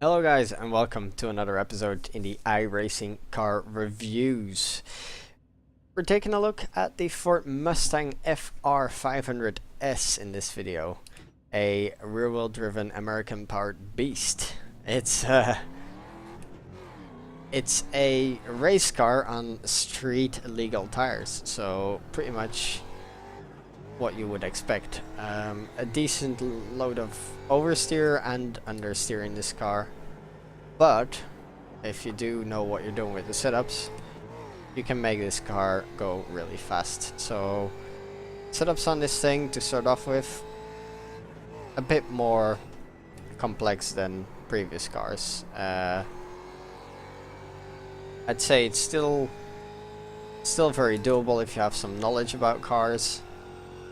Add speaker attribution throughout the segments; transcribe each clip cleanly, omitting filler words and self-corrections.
Speaker 1: Hello guys and welcome to another episode in the iRacing car reviews. We're taking a look at the Ford Mustang FR500s in this video. A rear-wheel driven American powered beast. It's a race car on street legal tires, so pretty much what you would expect. A decent load of oversteer and understeer in this car, but if you do know what you're doing with the setups, you can make this car go really fast. So setups on this thing, to start off with, a bit more complex than previous cars. I'd say it's still very doable if you have some knowledge about cars.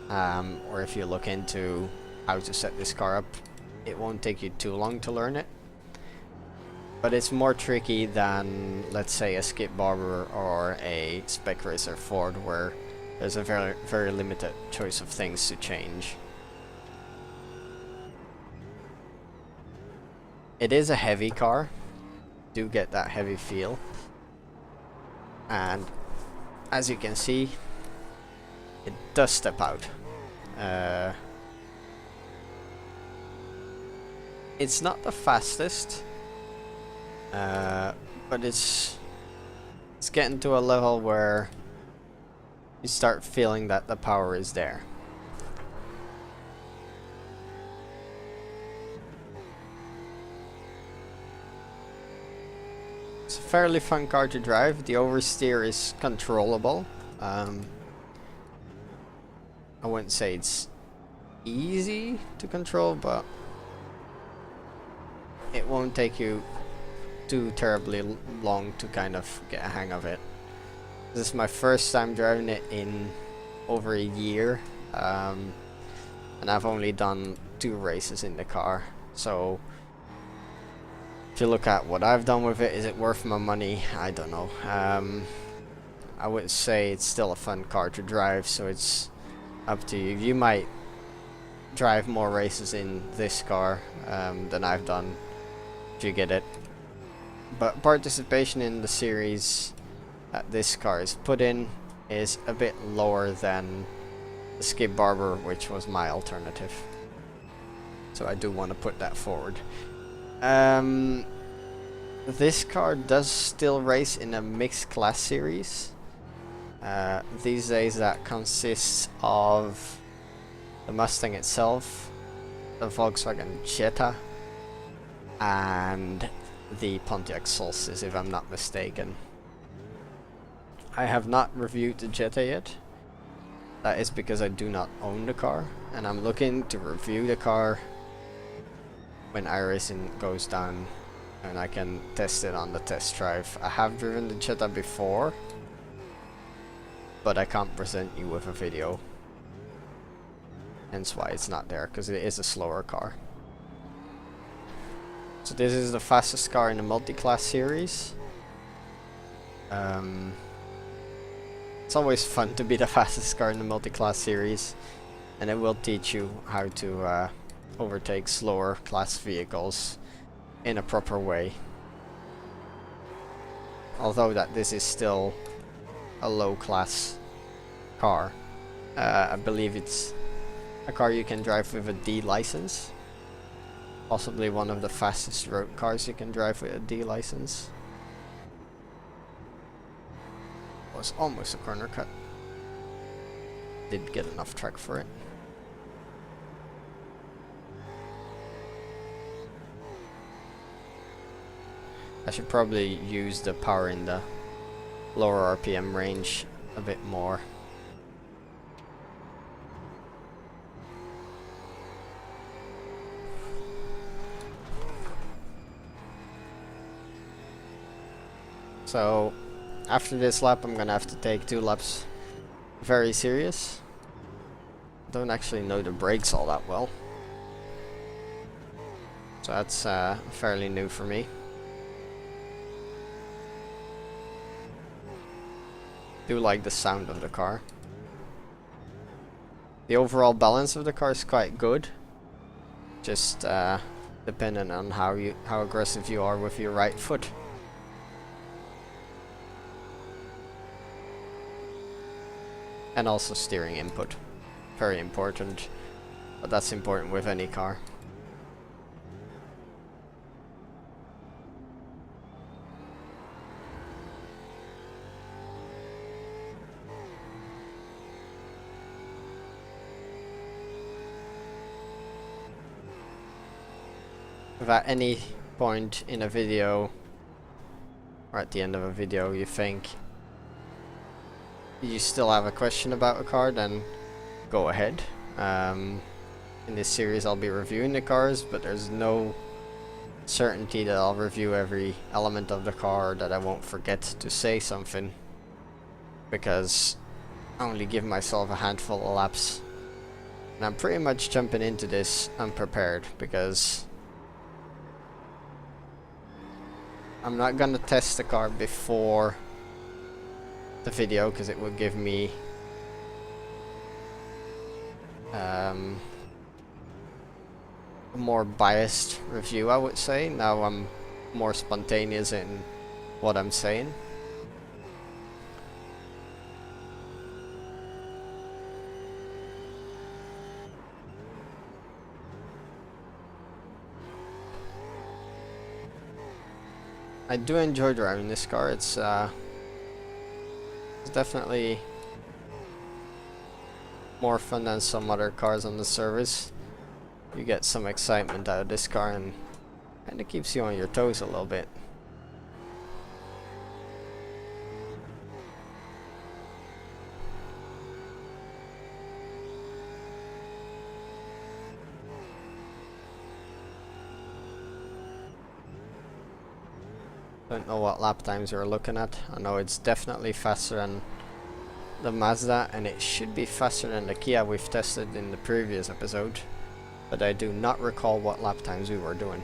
Speaker 1: Or if you look into how to set this car up, it won't take you too long to learn it. But it's more tricky than, let's say, a Skip Barber or a Spec Racer Ford, where there's a very limited choice of things to change. It is a heavy car, do get that heavy feel, and as you can see, it does step out. It's not the fastest, but it's getting to a level where you start feeling that the power is there. It's a fairly fun car to drive. The oversteer is controllable. I wouldn't say it's easy to control, but it won't take you too terribly long to kind of get a hang of it. This is my first time driving it in over a year, and I've only done 2 races in the car. So if you look at what I've done with it, is it worth my money? I don't know. I would say it's still a fun car to drive, so it's up to you. You might drive more races in this car than I've done if you get it. But participation in the series that this car is put in is a bit lower than the Skip Barber, which was my alternative. So I do want to put that forward. This car does still race in a mixed class series. These days that consists of the Mustang itself, the Volkswagen Jetta, and the Pontiac Solstice, if I'm not mistaken. I have not reviewed the Jetta yet. That is because I do not own the car, and I'm looking to review the car when iRacing goes down and I can test it on the test drive. I have driven the Jetta before, but I can't present you with a video, hence why it's not there, because it is a slower car. So this is the fastest car in the multi-class series. It's always fun to be the fastest car in the multi-class series, and it will teach you how to overtake slower class vehicles in a proper way. Although that this is still a low class car. I believe it's a car you can drive with a D license. Possibly one of the fastest road cars you can drive with a D license. Was almost a corner cut. Didn't get enough track for it. I should probably use the power in the lower RPM range a bit more. So after this lap I'm gonna have to take 2 laps very serious. Don't actually know the brakes all that well, so that's fairly new for me. Do like the sound of the car. The overall balance of the car is quite good. Just depending on how aggressive you are with your right foot. And also steering input, very important, but that's important with any car. If at any point in a video or at the end of a video you think you still have a question about a car, then go ahead. In this series I'll be reviewing the cars, but there's no certainty that I'll review every element of the car or that I won't forget to say something, because I only give myself a handful of laps. And I'm pretty much jumping into this unprepared, because I'm not gonna test the car before the video, because it would give me a more biased review, I would say. Now I'm more spontaneous in what I'm saying. I do enjoy driving this car. It's definitely more fun than some other cars on the service. You get some excitement out of this car, and it keeps you on your toes a little bit. Don't know what lap times you're looking at. I know it's definitely faster than the Mazda, and it should be faster than the Kia we've tested in the previous episode, but I do not recall what lap times we were doing.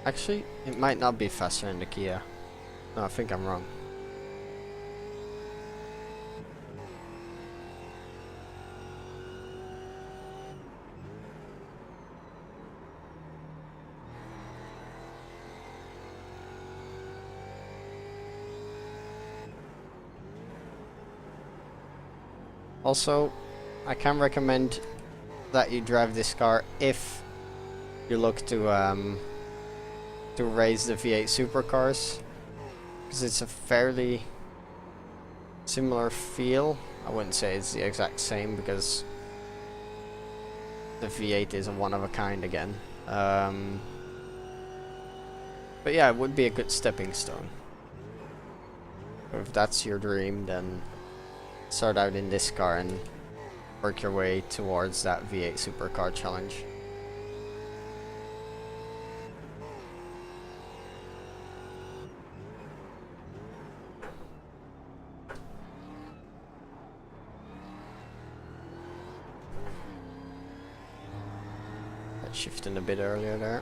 Speaker 1: Actually, it might not be faster than the Kia. No, I think I'm wrong. Also, I can recommend that you drive this car if you look to raise the V8 supercars, because it's a fairly similar feel. I wouldn't say it's the exact same, because the V8 is a one of a kind again. But yeah, it would be a good stepping stone. If that's your dream, then start out in this car and work your way towards that V8 supercar challenge. Shifting a bit earlier there.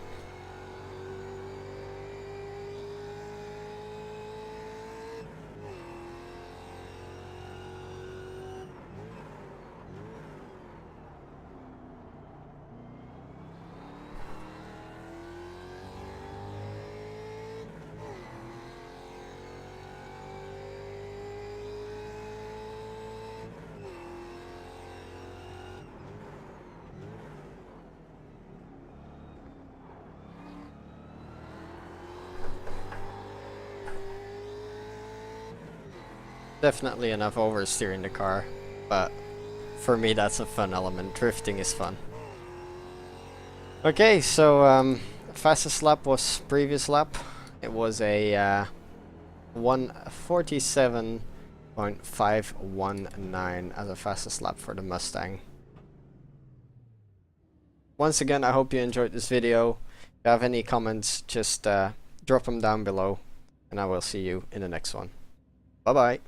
Speaker 1: Definitely enough oversteering the car, but for me that's a fun element. Drifting is fun. Okay, so fastest lap was previous lap. It was a 1:47.519 as a fastest lap for the Mustang. Once again, I hope you enjoyed this video. If you have any comments, just drop them down below, and I will see you in the next one. Bye bye.